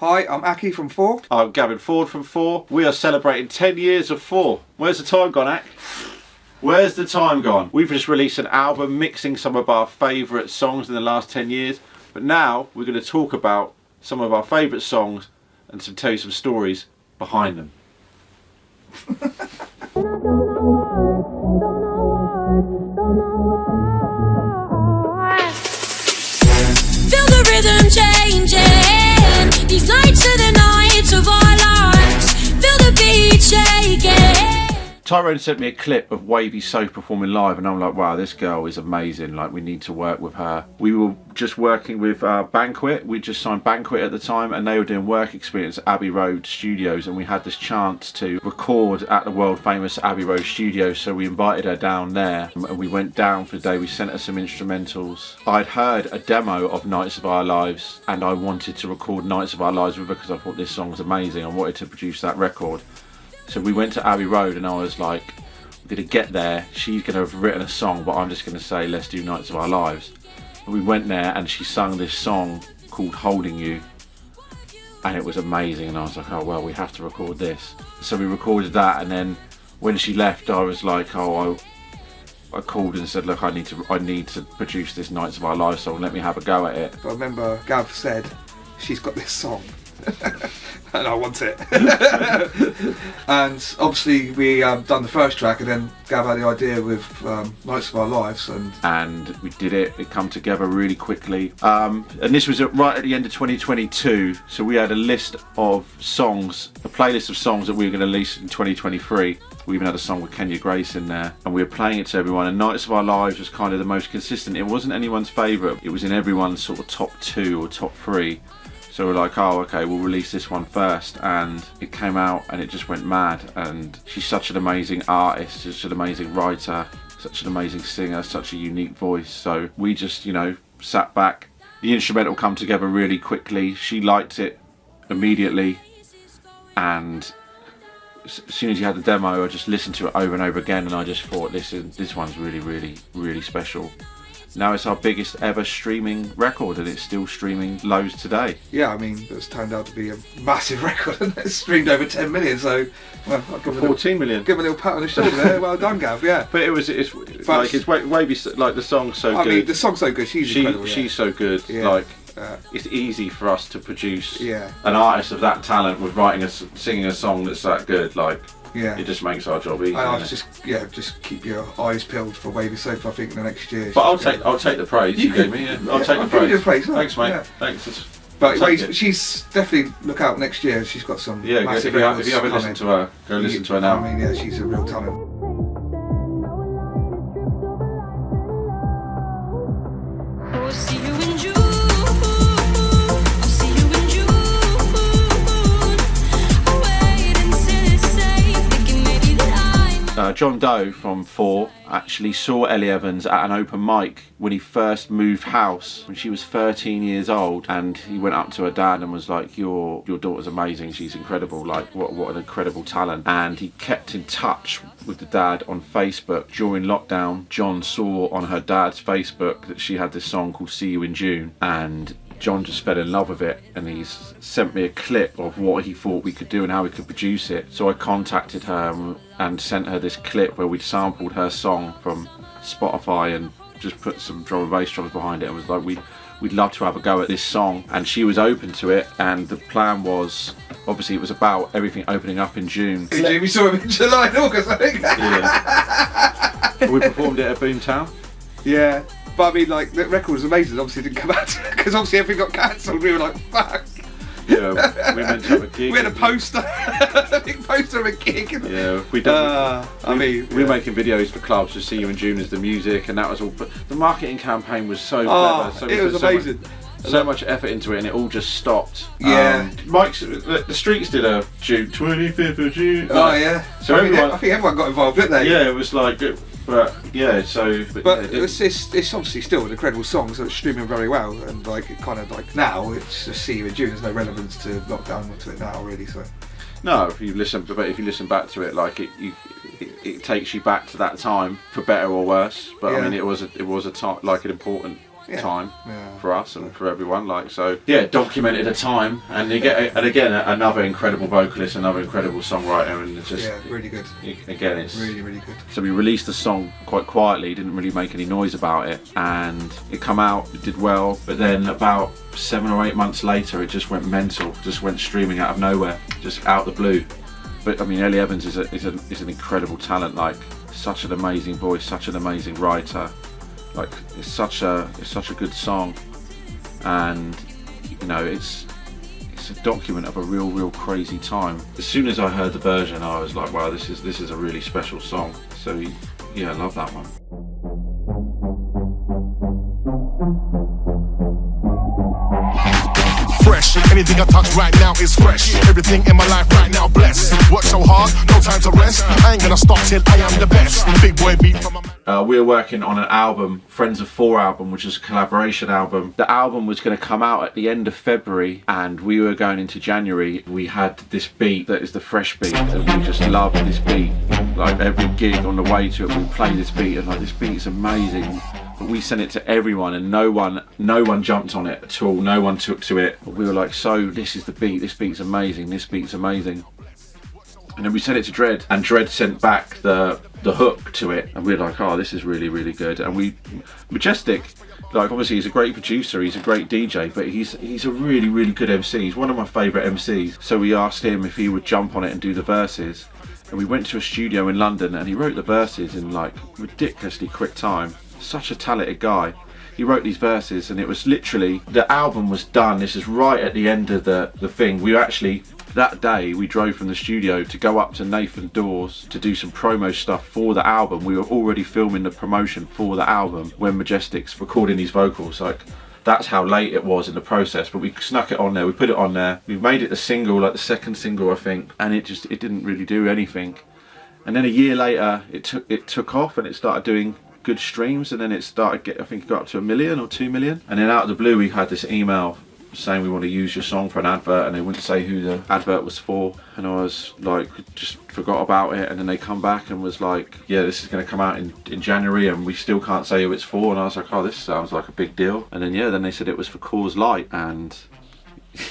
Hi, I'm Aki from FooR. I'm Gavin Ford from FooR. We are celebrating 10 years of FooR. Where's the time gone, Ak? Where's the time gone? We've just released an album mixing some of our favourite songs in the last 10 years. But now we're going to talk about some of our favourite songs and tell you some stories behind them. Feel the rhythm changing. These nights are the nights of our lives. Feel the beat shaking. Tyrone sent me a clip of Wavy So performing live, and I'm like, wow, this girl is amazing. Like, we need to work with her. We were just working with Banquet. We just signed Banquet at the time, and they were doing work experience at Abbey Road Studios, and we had this chance to record at the world famous Abbey Road Studios. So we invited her down there, and we went down for the day. We sent her some instrumentals. I'd heard a demo of Nights of Our Lives, and I wanted to record Nights of Our Lives with her because I thought this song was amazing. I wanted to produce that record. So we went to Abbey Road, and I was like, we're going to get there, she's going to have written a song, but I'm just going to say, let's do Nights of Our Lives. And we went there, and she sung this song called Holding You, and it was amazing, and I was like, oh well, we have to record this. So we recorded that, and then when she left, I was like, I called and said, look, I need to produce this Nights of Our Lives song, let me have a go at it. I remember Gav said, she's got this song. And I want it. And obviously we done the first track, and then Gav had the idea with Nights of Our Lives, and we did it. It come together really quickly, and this was right at the end of 2022, so we had a list of songs, a playlist of songs that we were going to release in 2023. We even had a song with Kenya Grace in there, and we were playing it to everyone, and Nights of Our Lives was kind of the most consistent. It wasn't anyone's favourite, it was in everyone's sort of top 2 or top 3. So we're like, oh, okay, we'll release this one first, and it came out and it just went mad. And she's such an amazing artist, such an amazing writer, such an amazing singer, such a unique voice. So we just, sat back. The instrumental come together really quickly. She liked it immediately, and as soon as you had the demo, I just listened to it over and over again, and I just thought, this one's really, really, really special. Now it's our biggest ever streaming record, and it's still streaming loads today. yeah, I mean, it's turned out to be a massive record, and it's streamed over 10 million, so, well, I'll give 14 million. Give him a little pat on the shoulder there. Well done, Gav, yeah. But it's Wavy, like the song's so good. I mean, the song's so good, she's incredible. She's so good, yeah. It's easy for us to produce Yeah. an artist of that talent with singing a song that's that good, Yeah. it just makes our job easy. I just keep your eyes peeled for Wavy So, I think, in the next year. But I'll take the praise you gave me. Yeah. I'll take the praise. Praise. Thanks, mate. Yeah. Thanks. But she's definitely, look out next year. She's got some massive if you haven't listened to her, go listen to her now. I mean, yeah, she's a real talent. I'll see you in June. I'll see you in June. I'll wait until it's safe, thinking maybe that I might. John Doe from FooR actually saw Ellie Evans at an open mic when he first moved house when she was 13 years old, and he went up to her dad and was like, your daughter's amazing, she's incredible, like what an incredible talent. And he kept in touch with the dad on Facebook. During lockdown, John saw on her dad's Facebook that she had this song called See You in June, and John just fell in love with it, and he's sent me a clip of what he thought we could do and how we could produce it. So I contacted her and sent her this clip where we'd sampled her song from Spotify and just put some drum and bass drums behind it, and was like, we'd love to have a go at this song. And she was open to it, and the plan was, obviously it was about everything opening up in June. We saw him in July and August, I think. Yeah. We performed it at Boomtown. Yeah. But I mean, like, the record was amazing. Obviously, it didn't come out because obviously everything got cancelled. We were like, fuck. Yeah, we meant to have a gig. We had a poster, a big poster of a gig. Yeah, we're making videos for clubs to See You in June as the music, and that was all. But the marketing campaign was so clever. So it was amazing. So much effort into it, and it all just stopped. Yeah. The Streets did a June 25th of June. Oh yeah. So I think everyone got involved, didn't they? Yeah, it was like. But yeah, so. But it's obviously still an incredible song, so it's streaming very well, and like it kind of like now it's just See You in June. There's no relevance to lockdown to it now, really. So. No, if you listen back to it, like it takes you back to that time for better or worse. But yeah. I mean, it was a time, like an important time Yeah. for us and for everyone. Like, so yeah, documented a time, and you get and again another incredible vocalist, another incredible songwriter, and it's just Yeah, really good. Again, it's Really, really good. so we released the song quite quietly, didn't really make any noise about it, and it come out, it did well, but then about 7 or 8 months later it just went mental, just went streaming out of nowhere, just out the blue. But I mean, Ellie Evans is an incredible talent, like such an amazing voice, such an amazing writer, like it's such a good song, and you know it's a document of a real crazy time. As soon as I heard the version, I was like, wow, this is a really special song. So yeah, I love that one. Fresh, anything I touch right now is fresh. Everything in my life right now blessed. Work so hard, no time to rest. I ain't gonna stop till I am the best. Big boy beat from my We were working on an album, Friends of FooR album, which is a collaboration album. The album was going to come out at the end of February, and we were going into January. We had this beat that is the fresh beat, and we just loved this beat. Like every gig on the way to it, we'd play this beat, and like this beat is amazing. But we sent it to everyone, and no one jumped on it at all. No one took to it. But we were like, so this is the beat. This beat's amazing. This beat's amazing. And then we sent it to Dread, and Dread sent back the hook to it, and we were like, oh, this is really good. And Majestic, like obviously he's a great producer, he's a great DJ, but he's a really good MC. He's one of my favourite MCs. So we asked him if he would jump on it and do the verses, and we went to a studio in London, and he wrote the verses in like ridiculously quick time. Such a talented guy. He wrote these verses, and it was literally, the album was done. This is right at the end of the thing. We actually, that day, we drove from the studio to go up to Nathan Dawes to do some promo stuff for the album. We were already filming the promotion for the album when Majestic's recording these vocals. Like, that's how late it was in the process, but we snuck it on there, we put it on there. We made it the single, like the second single, I think, and it didn't really do anything. And then a year later, it took off, and it started doing good streams, and then it started I think it got up to 1 million or 2 million, and then out of the blue we had this email saying we want to use your song for an advert, and they wouldn't say who the advert was for, and I was like, just forgot about it. And then they come back and was like, yeah, this is going to come out in January, and we still can't say who it's for. And I was like, oh, this sounds like a big deal. And then then they said it was for Coors Light, and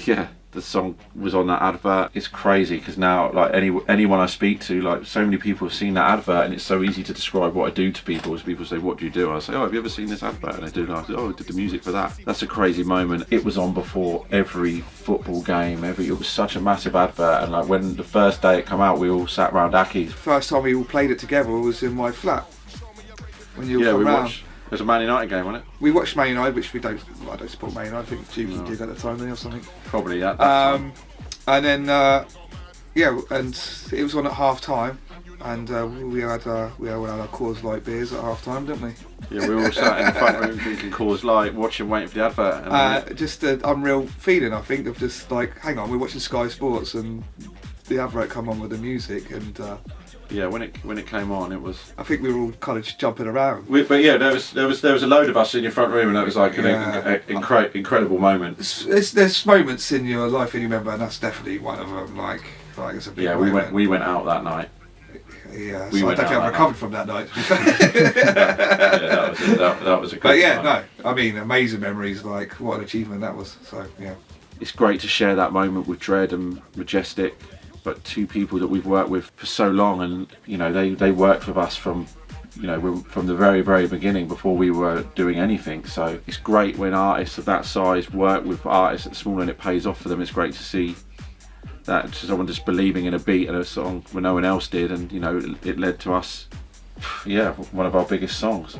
yeah, the song was on that advert. It's crazy because now, like anyone I speak to, like so many people have seen that advert, and it's so easy to describe what I do to people. As people say, what do you do? I say, oh, have you ever seen this advert? And they do. And I say, oh, I did the music for that. That's a crazy moment. It was on before every football game. It was such a massive advert, and like when the first day it came out, we all sat round Aki's. First time we all played it together was in my flat. When you all come we round. watched. It was a Man United game, wasn't it? We watched Man United, which I don't support Man United. I think Juki did at the time, or something. Probably that time. And then and it was on at half time, and we had our Coors Light beers at half time, didn't we? Yeah, we were all sat in the front room drinking Coors Light, watching, waiting for the advert. And just an unreal feeling, I think, of just like, hang on, we're watching Sky Sports and the advert come on with the music, and yeah, when it came on, it was. I think we were all kind of just jumping around. But yeah, there was a load of us in your front room, and that was like an incredible moment. There's moments in your life that you remember, and that's definitely one of them. Like it's a big moment. we went out that night. Yeah, so I don't think I've recovered from that night. that was a good. But yeah, time. no, I mean, amazing memories. Like what an achievement that was. So yeah, it's great to share that moment with Dread and Majestic. But two people that we've worked with for so long, and you know they worked with us from from the very beginning, before we were doing anything. So it's great when artists of that size work with artists that small and it pays off for them. It's great to see that someone just believing in a beat and a song when no one else did, and it led to us, one of our biggest songs.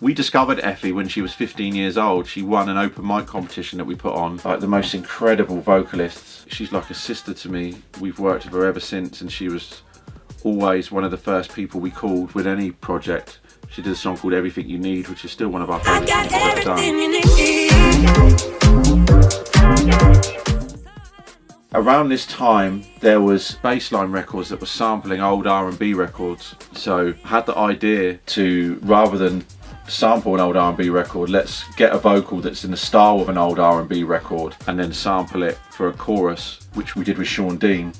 We discovered Effie when she was 15 years old. She won an open mic competition that we put on. Like the most incredible vocalists. She's like a sister to me. We've worked with her ever since, and she was always one of the first people we called with any project. She did a song called Everything You Need, which is still one of our favourite songs we've done. Around this time, there was bassline records that were sampling old R&B records. So I had the idea to, rather than sample an old R&B record. Let's get a vocal that's in the style of an old R&B record and then sample it for a chorus, which we did with Sean Dean.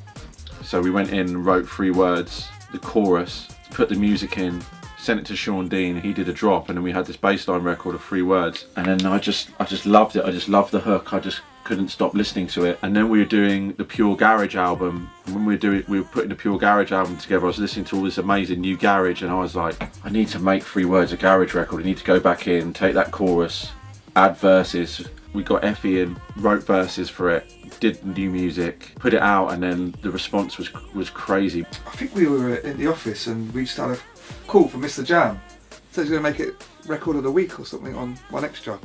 So we went in, wrote 3 words, the chorus, put the music in, sent it to Sean Dean, he did a drop, and then we had this bassline record of 3 words. And then I just loved it. I just loved the hook. I just couldn't stop listening to it. And then we were doing the Pure Garage album. And when we were putting the Pure Garage album together, I was listening to all this amazing new garage, and I was like, I need to make 3 words a garage record. I need to go back in, take that chorus, add verses. We got Effie in, wrote verses for it, did new music, put it out, and then the response was crazy. I think we were in the office and we just had a call from Mr. Jam. Said he's going to make it record of the week or something on One Extra.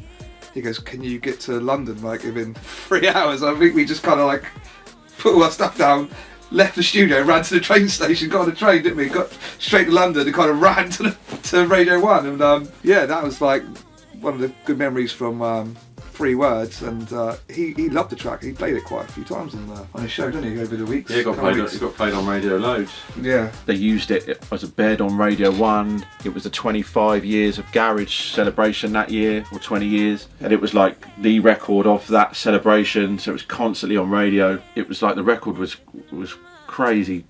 He goes, can you get to London like within 3 hours? I think we just kind of like put all our stuff down, left the studio, ran to the train station, got on the train, didn't we? Got straight to London and kind of ran to Radio 1. And yeah, that was like one of the good memories from 3 words, and he loved the track. He played it quite a few times on his show, didn't he, over the weeks? Yeah, it got played on radio loads. Yeah. They used it as a bed on Radio 1. It was the 25 years of Garage celebration that year, or 20 years, and it was like the record of that celebration, so it was constantly on radio. It was like the record was crazy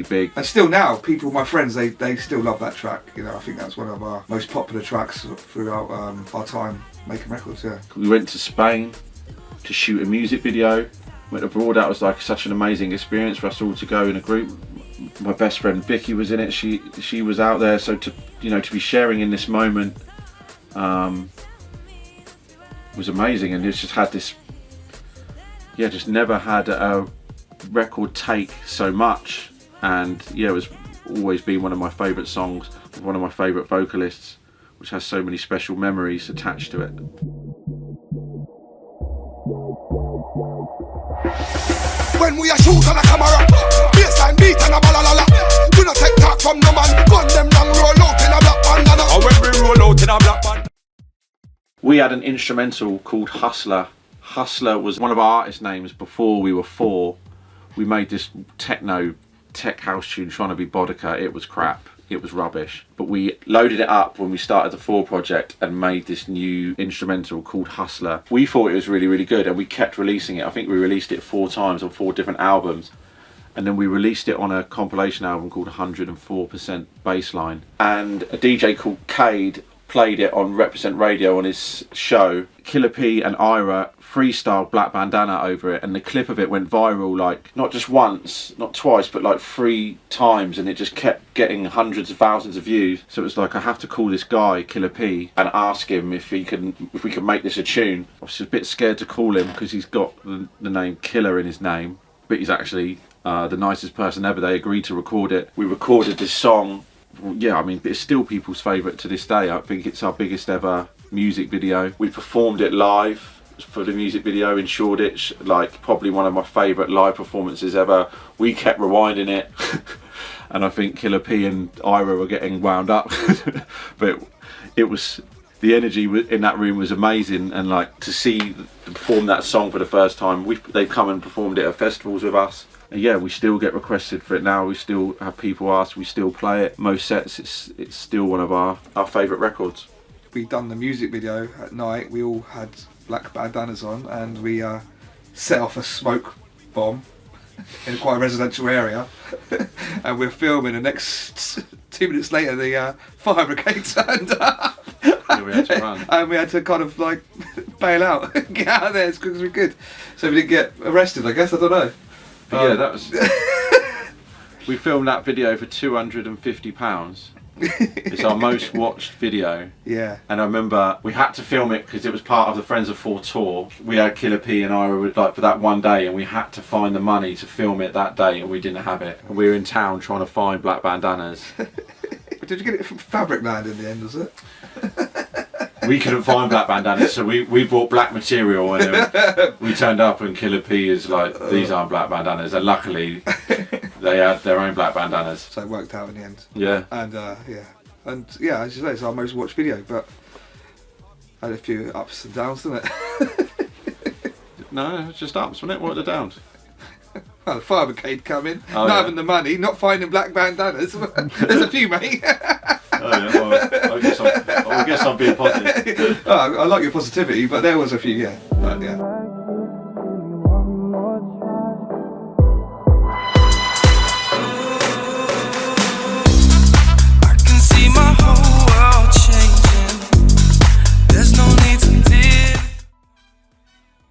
big. And still now, people, my friends, they still love that track. You know, I think that's one of our most popular tracks throughout our time making records. Yeah. We went to Spain to shoot a music video. Went abroad. That was like such an amazing experience for us all to go in a group. My best friend Vicky was in it. She was out there. So to be sharing in this moment was amazing. And it's just had this. Yeah, just never had a record take so much, and yeah, it was always been one of my favourite songs, one of my favourite vocalists, which has so many special memories attached to it. When we are shoot on a camera, baseline beat and a balalala. We not take talk from no man. Gun them down, roll out in a black bandana. Or when we roll out in a black bandana. We had an instrumental called Hustler. Hustler was one of our artist names before we were FooR. We made this tech house tune trying to be Bodica. It was crap. It was rubbish. But we loaded it up when we started the FooR project and made this new instrumental called Hustler. We thought it was really good, and we kept releasing it. I think we released it 4 times on 4 different albums. And then we released it on a compilation album called 104% Bassline. And a DJ called Cade played it on Represent Radio on his show. Killer P and Ira freestyle Black Bandana over it, and the clip of it went viral, like not just once, not twice, but like 3 times, and it just kept getting hundreds of thousands of views. So it was like, I have to call this guy Killer P and ask him if we can make this a tune. I was a bit scared to call him because he's got the name Killer in his name, but he's actually the nicest person ever. They agreed to record it. We recorded this song. Yeah, I mean, it's still people's favourite to this day. I think it's our biggest ever music video. We performed it live for the music video in Shoreditch, like probably one of my favourite live performances ever. We kept rewinding it and I think Killer P and Ira were getting wound up but it was, the energy in that room was amazing, and like to see them perform that song for the first time. They've come and performed it at festivals with us. And yeah, we still get requested for it now. We still have people ask. We still play it. Most sets, it's still one of our favourite records. We done the music video at night. We all had black bandanas on, and we set off a smoke bomb in quite a residential area. And we're filming. The next 2 minutes later, the fire brigade turned up. Yeah, we had to run. And we had to kind of like bail out, get out of there as quick as we could, so we didn't get arrested. I guess, I don't know. But yeah, that was. We filmed that video for £250. It's our most watched video. Yeah. And I remember we had to film it because it was part of the Friends of FooR tour. We had Killer P and Ira like for that one day, and we had to find the money to film it that day, and we didn't have it. And we were in town trying to find black bandanas. But did you get it from Fabricland in the end, was it? We couldn't find black bandanas, so we bought black material, and we turned up and Killer P is like, these aren't black bandanas, and luckily they had their own black bandanas. So it worked out in the end. Yeah. And yeah, as you say, it's our most watched video, but had a few ups and downs, didn't it? No, it's just ups, wasn't it? What are the downs? Well, the fire brigade come in, not having the money, not finding black bandanas. There's a few, mate. Oh yeah, well, I guess I I guess I'm being positive. Oh, I like your positivity, but there was a few, yeah. But, yeah. I can see my whole world changing. There's no need to deal.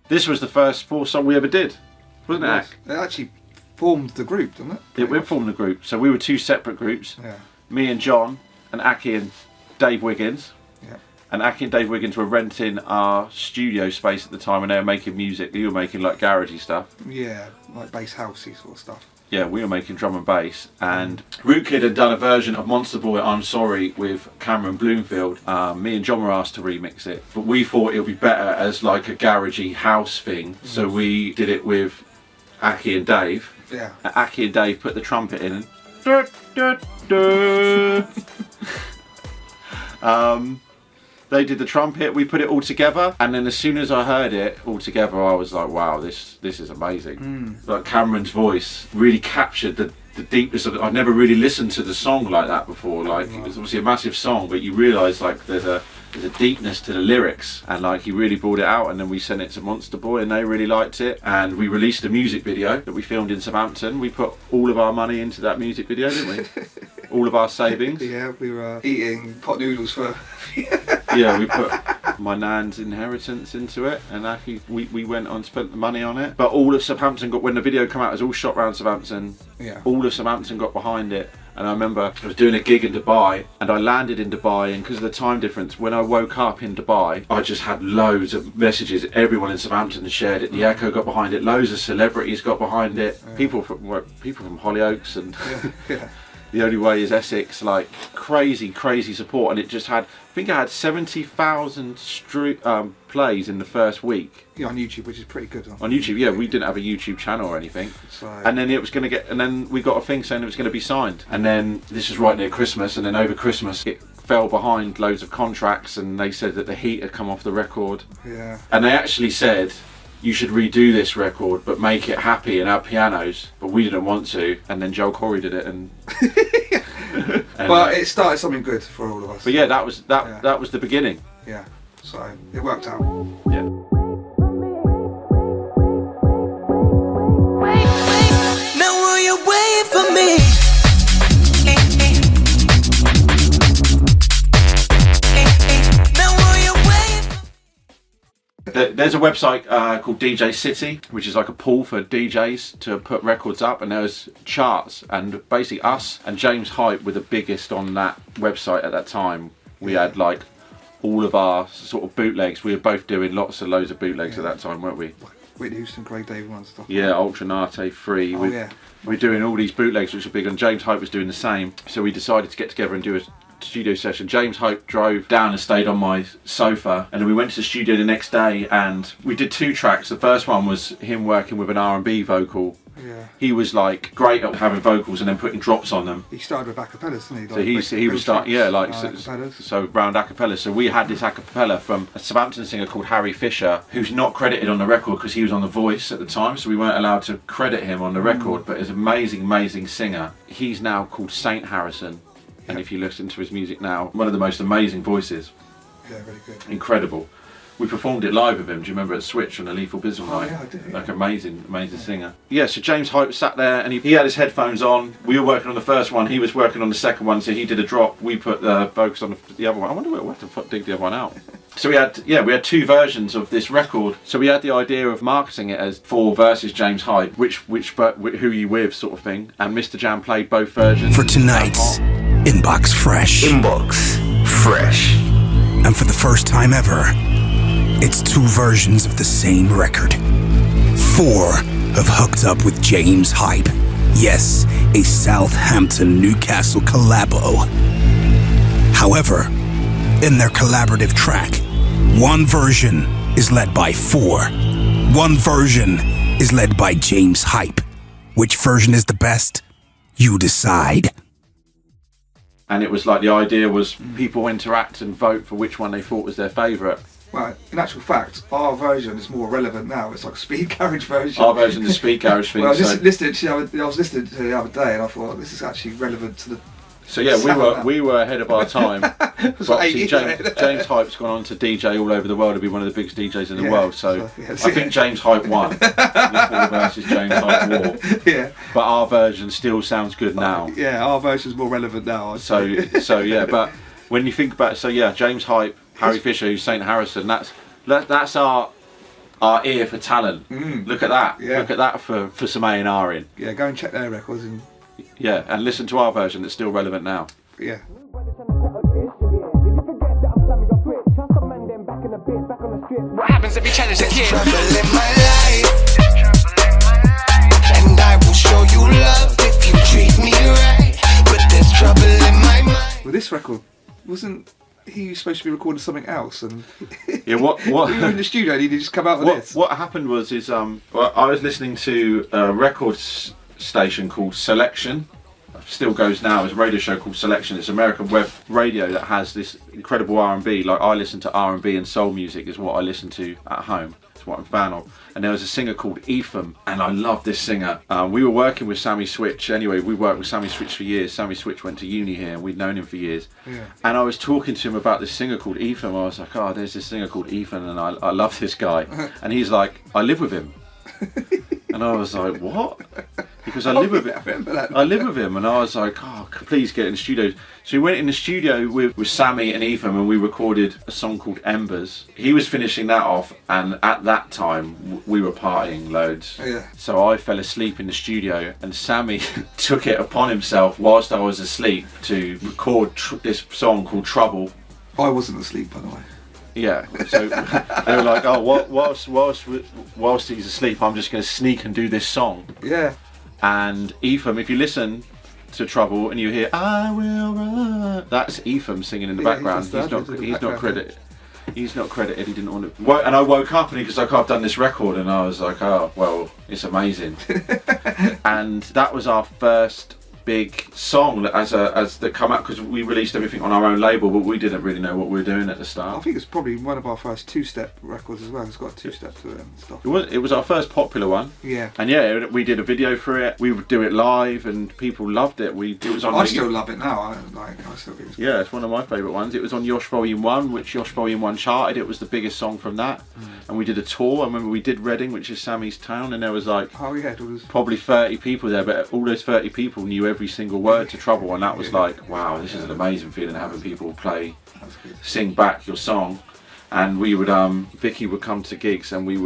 This was the first FooR song we ever did, wasn't it, Ak? It actually formed the group, didn't it? Yeah, we formed the group. So we were two separate groups. Yeah. Me and John, and Aki and Dave Wiggins. Yeah. And Aki and Dave Wiggins were renting our studio space at the time when they were making music. You were making like garagey stuff. Yeah, like bass housey sort of stuff. Yeah, we were making drum and bass. And Rootkid had done a version of Monster Boy, I'm Sorry, with Cameron Bloomfield. Me and John were asked to remix it. But we thought it would be better as like a garagey house thing. So we did it with Aki and Dave. Yeah. And Aki and Dave put the trumpet in and... They did the trumpet, we put it all together, and then as soon as I heard it all together, I was like, wow, this is amazing. Like Cameron's voice really captured the deepness of it. I'd never really listened to the song like that before. Like, it was obviously a massive song, but you realise like there's a deepness to the lyrics, and like he really brought it out. And then we sent it to Monster Boy and they really liked it, and we released a music video that we filmed in Southampton. We put all of our money into that music video, didn't we? All of our savings. Yeah, we were eating pot noodles for... Yeah, we put my nan's inheritance into it, and actually we went on, spent the money on it. But all of Southampton got, when the video came out, it was all shot around Southampton. Yeah. All of Southampton got behind it. And I remember I was doing a gig in Dubai, and I landed in Dubai, and because of the time difference, when I woke up in Dubai, I just had loads of messages. Everyone in Southampton had shared it. The Echo got behind it. Loads of celebrities got behind it. Yeah. People from Hollyoaks and Yeah. The Only Way is Essex. Like crazy support, and it just had. I think I had 70,000 plays in the first week. Yeah, on YouTube, which is pretty good. On YouTube, yeah, we didn't have a YouTube channel or anything. So... And then it was going to get, and then we got a thing saying it was going to be signed. And then this was right near Christmas, and then over Christmas it fell behind loads of contracts, and they said that the heat had come off the record. Yeah. And they actually said, you should redo this record, but make it happy and add pianos. But we didn't want to, and then Joel Corey did it, and... But it started something good for all of us. But yeah, that was the beginning. Yeah, so it worked out. Yeah. Now will you wait for me? Now will you wait? There's a website called DJ City, which is like a pool for DJs to put records up, and there's charts, and basically us and James Hype were the biggest on that website at that time. We had like all of our sort of bootlegs. We were both doing loads of bootlegs at that time, weren't we? Whitney Houston, Craig David and stuff. Yeah, Ultra Nate 3. Oh, yeah. We're doing all these bootlegs which are big, and James Hype was doing the same. So we decided to get together and do a studio session. James Hope drove down and stayed on my sofa, and then we went to the studio the next day and we did 2 tracks. The first one was him working with an R&B vocal. Yeah. He was like great at having vocals and then putting drops on them. He started with acapellas, didn't he? So he was starting, yeah, like acapellas. so round acapella. So we had this acapella from a Southampton singer called Harry Fisher, who's not credited on the record because he was on The Voice at the time, so we weren't allowed to credit him on the record. But he's an amazing singer. He's now called Saint Harrison, and if you listen to his music now, one of the most amazing voices. Yeah, really good. Incredible. We performed it live with him. Do you remember at Switch on a Lethal Bizzle night? Yeah, I do. Like amazing singer. Yeah, so James Hype sat there and he had his headphones on. We were working on the first one. He was working on the second one. So he did a drop. We put the focus on the other one. I wonder where we'll have to dig the other one out. So we had 2 versions of this record. So we had the idea of marketing it as FooR versus James Hype, who you with sort of thing. And Mr. Jam played both versions. For tonight's Inbox Fresh. Inbox Fresh. And for the first time ever, it's 2 versions of the same record. FooR have hooked up with James Hype. Yes, a Southampton Newcastle collabo. However, in their collaborative track, one version is led by FooR. One version is led by James Hype. Which version is the best? You decide. And it was like the idea was people interact and vote for which one they thought was their favourite. Well, in actual fact, our version is more relevant now. It's like a speed garage version. Our version is the speed garage thing. Well, I was listening to it the other day, and I thought this is actually relevant to the So yeah, we were ahead of our time. But was like obviously 8 James, years. James Hype's gone on to DJ all over the world to be one of the biggest DJs in the Yeah, world. So yeah, I think James Hype won. FooR versus James Hype war. Yeah, But our version still sounds good now. yeah. Our version's more relevant now. I'd So say. so yeah, but when you think about it, so yeah, James Hype, Harry Fisher, who's St Harrison, that's our ear for talent. Look at that. Yeah. Look at that for some A&R in. Yeah, go and check their records and Yeah, and listen to our version that's still relevant now. yeah. What happens if you challenge the kid? Trouble in my life, and I will show you love if you treat me right. But there's trouble in my mind. Well, this record wasn't he supposed to be recording something else, and Yeah, what we were in the studio and he just come out with this. what happened was well, I was listening to a record station called Selection. Still goes now. It's a radio show called Selection. It's American web radio that has this incredible R&B. Like I listen to R&B and soul music is what I listen to at home. It's what I'm a fan of. And there was a singer called Ephraim, and I love this singer. We were working with Sammy Switch. Anyway, we worked with Sammy Switch for years. Sammy Switch went to uni here, and we'd known him for years. Yeah. And I was talking to him about this singer called Ephraim. I was like, oh, there's this singer called Ephraim, and I love this guy. And he's like, I live with him. And I was like, what? Because I live with I remember that. I live with him, and I was like, oh, please get in the studio. So we went in the studio with Sammy and Ephraim, and we recorded a song called Embers. He was finishing that off, and at that time we were partying loads. Yeah. So I fell asleep in the studio, and Sammy took it upon himself whilst I was asleep to record this song called Trouble. I wasn't asleep, by the way. Yeah, so they were like, oh, whilst he's asleep, I'm just going to sneak and do this song. Yeah. And Ephraim, if you listen to Trouble and you hear I will run, that's Ephraim singing in the Yeah, background. he's just in the He's not background. credited. He's not credited. He didn't want to. And I woke up and he's like, I've done this record, and I was like, oh well, it's amazing. And that was our first big song that that come out, because we released everything on our own label, but we didn't really know what we were doing at the I start. think it's probably one of our first two-step records as well. It's got a two-step to it and stuff. It was our first popular one. Yeah. And yeah, we did a video for it. We would do it live, and people loved it. It was on. I still love it now. I still think it's Yeah, it's one of my favourite ones. It was on Yosh Volume 1, which Yosh Volume 1 charted. It was the biggest song from that. And we did a tour. I remember we did Reading, which is Sammy's town, and there was like Oh yeah, it was. probably 30 people there, but all those 30 people knew every single word to Trouble, and that was like, wow, this is an amazing feeling, having people sing back your song. And we would, Vicky would come to gigs, and we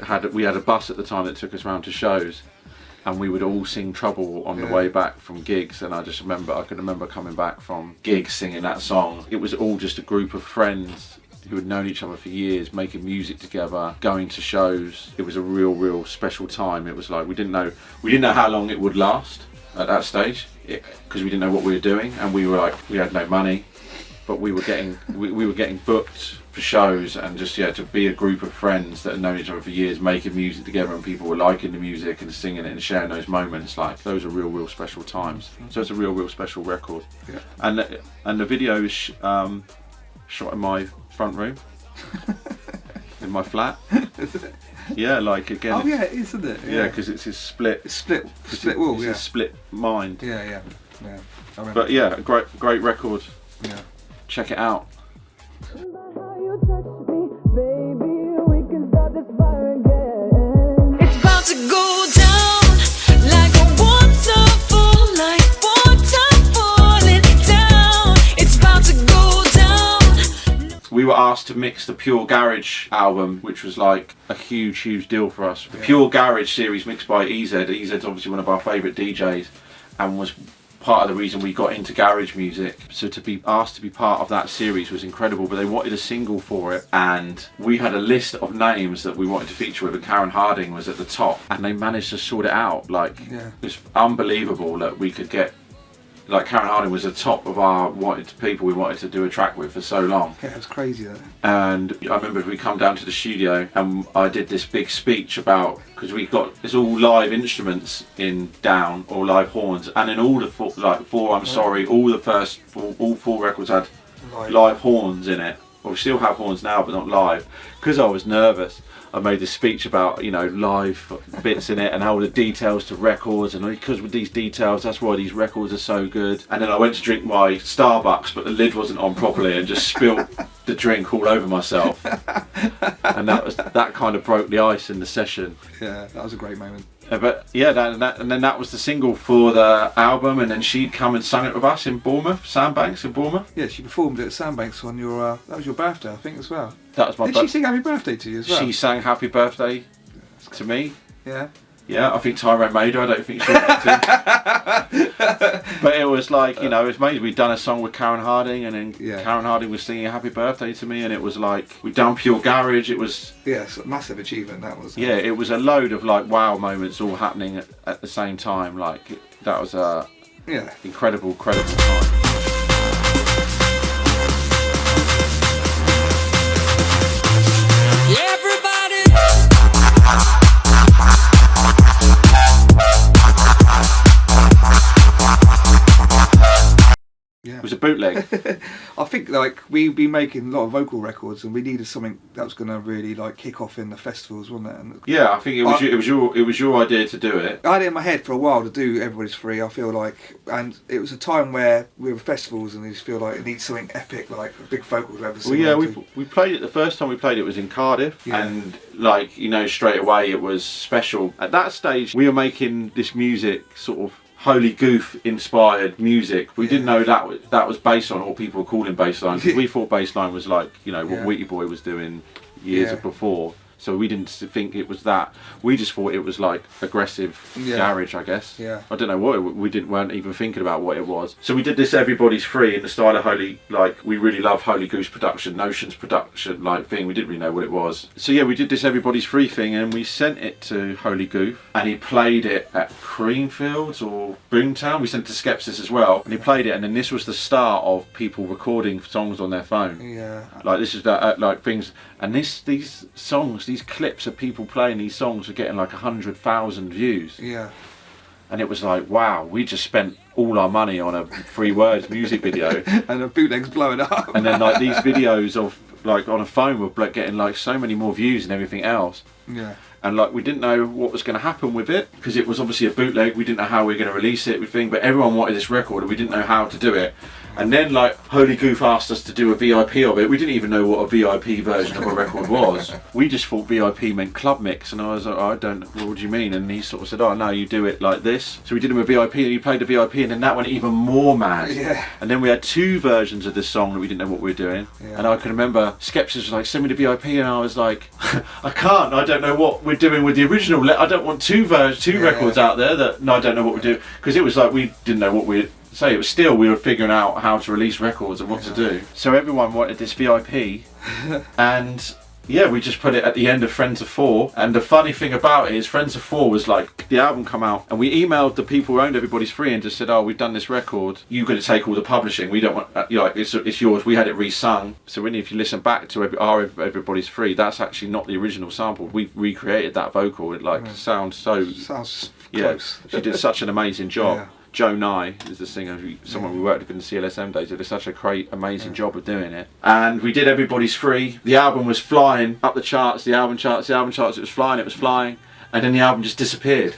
had a bus at the time that took us around to shows, and we would all sing Trouble on the way back from gigs. And I could remember coming back from gigs singing that song. It was all just a group of friends who had known each other for years, making music together, going to shows. It was a real special time. It was like we didn't know how long it would last at that stage, because we didn't know what we were doing, and we had no money, but we were getting booked for shows, and just to be a group of friends that had known each other for years, making music together, and people were liking the music and singing it and sharing those moments. Like, those are real special times. So it's a real special record. Yeah. And the video is shot in my front room in my flat. Yeah, like again. Oh yeah, it is, isn't it? Yeah, because it's his split. It's split wall. It's Yeah. his split mind. Yeah. I remember. But yeah, great record. Yeah. Check it out. How you touch me, baby, we can start this fire again. It's about to go down like a waterfall, like water falling down. It's about to go down. We were asked to mix the Pure Garage album, which was like a huge deal for us. The Pure Garage series mixed by EZ. EZ's obviously one of our favourite DJs, and was part of the reason we got into garage music. So to be asked to be part of that series was incredible, but they wanted a single for it, and we had a list of names that we wanted to feature with, and Karen Harding was at the top, and they managed to sort it out. Like, it's unbelievable that we could get, like, Karen Harding was the top of our people we wanted to do a track with for so long. Yeah, it was crazy though. And I remember we come down to the studio, and I did this big speech about, because it's all live instruments in down, or live horns, and in all the FooR I'm Sorry, all the first all FooR records had live horns in it, Well, we still have horns now, but not live, because I was nervous. I made this speech about, you know, live bits in it and all the details to records, and because with these details, that's why these records are so good. And then I went to drink my Starbucks, but the lid wasn't on properly, and just spilt the drink all over myself. And that kind of broke the ice in the session. Yeah, that was a great moment. But yeah, and then that was the single for the album, and then she'd come and sung it with us in Bournemouth, Sandbanks in Bournemouth. Yeah, she performed at Sandbanks on your, that was your birthday, I think, as well. That was my Did she sing Happy Birthday to you as well? She sang Happy Birthday to me. Yeah. Yeah, I think Tyrone made her. I don't think she did. But it was like, you know, it was amazing. We'd done a song with Karen Harding, and then Karen Harding was singing Happy Birthday to me, and it was like, we'd done Pure Garage. It was... Yeah, it's a massive achievement, that was. Yeah, it was a load of like wow moments all happening at the same time. Like, that was a incredible time. Yeah. It was a bootleg. I think like we'd been making a lot of vocal records, and we needed something that was going to really like kick off in the festivals, wasn't it? And yeah, I think it was your idea to do it. I had it in my head for a while to do Everybody's Free. I feel like, and it was a time where we were festivals, and you just feel like it needs something epic, like a big vocal to ever sing. Well, yeah, we played it the first time we played it was in Cardiff, and like, you know, straight away it was special. At that stage, we were making this music sort of Holy Goof inspired music. We didn't know that was bassline, or people were calling bassline, because we thought bassline was like, you know, what Wheaty Boy was doing years before. So we didn't think it was that. We just thought it was like aggressive garage, I guess. Yeah. I don't know what weren't even thinking about what it was. So we did this Everybody's Free in the style of Holy, like, we really love Holy Goose production, Notions production like thing. We didn't really know what it was. So yeah, we did this Everybody's Free thing, and we sent it to Holy Goof, and he played it at Creamfields or Boomtown. We sent it to Skepsis as well, and he played it, and then this was the start of people recording songs on their phone. Yeah. Like, this is like things, and these songs, these clips of people playing these songs were getting like 100,000 views. Yeah. And it was like, wow, we just spent all our money on a Free Words music video. And the bootleg's blowing up. And then like these videos of like on a phone were getting like so many more views and everything else. Yeah. And like, we didn't know what was going to happen with it, because it was obviously a bootleg. We didn't know how we were going to release it, everything, but everyone wanted this record and we didn't know how to do it. And then like Holy Goof asked us to do a VIP of it. We didn't even know what a VIP version of a record was. We just thought VIP meant club mix, and I was like, oh, I don't know, what do you mean? And he sort of said, oh no, you do it like this. So we did him a VIP, and he played the VIP, and then that went even more mad. Yeah. And then we had two versions of this song that we didn't know what we were doing. Yeah. And I can remember Skepsis was like, send me the VIP, and I was like, I don't know what we're doing with the original. I don't want two records out there that I don't know what we do, because it was like we didn't know what we say. It was still, we were figuring out how to release records and what to do. So everyone wanted this VIP, and yeah, we just put it at the end of Friends of FooR. And the funny thing about it is, Friends of FooR was like, the album come out, and we emailed the people who owned Everybody's Free and just said, oh, we've done this record, you're going to take all the publishing, we don't want, you know, it's yours. We had it re-sung. So really, if you listen back to our Everybody's Free, that's actually not the original sample. We've recreated that vocal. It like sounds so close. She did such an amazing job. Yeah. Joe Nye is the singer, someone we worked with in the CLSM days, did such a great, amazing job of doing it. And we did Everybody's Free. The album was flying up the charts, the album charts, it was flying, and then the album just disappeared.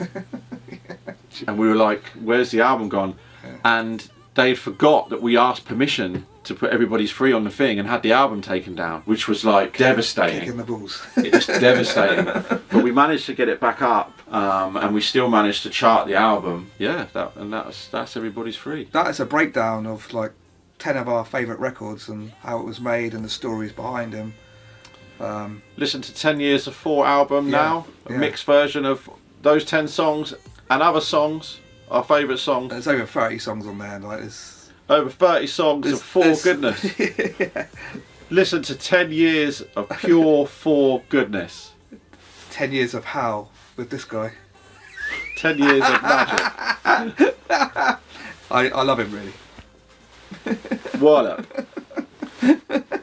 And we were like, where's the album gone? And they'd forgot that we asked permission to put Everybody's Free on the thing and had the album taken down, which was like devastating. Kicking the balls. It was devastating. But we managed to get it back up, and we still managed to chart the album. Yeah, that's Everybody's Free. That is a breakdown of like 10 of our favourite records and how it was made and the stories behind them. Listen to 10 Years of FooR album now, a mixed version of those 10 songs and other songs, our favourite songs. There's over 30 songs on there, like this. Over 30 songs of FooR goodness. Listen to 10 years of pure FooR goodness. 10 years of how with this guy. 10 years of magic. I love him really. Wallop.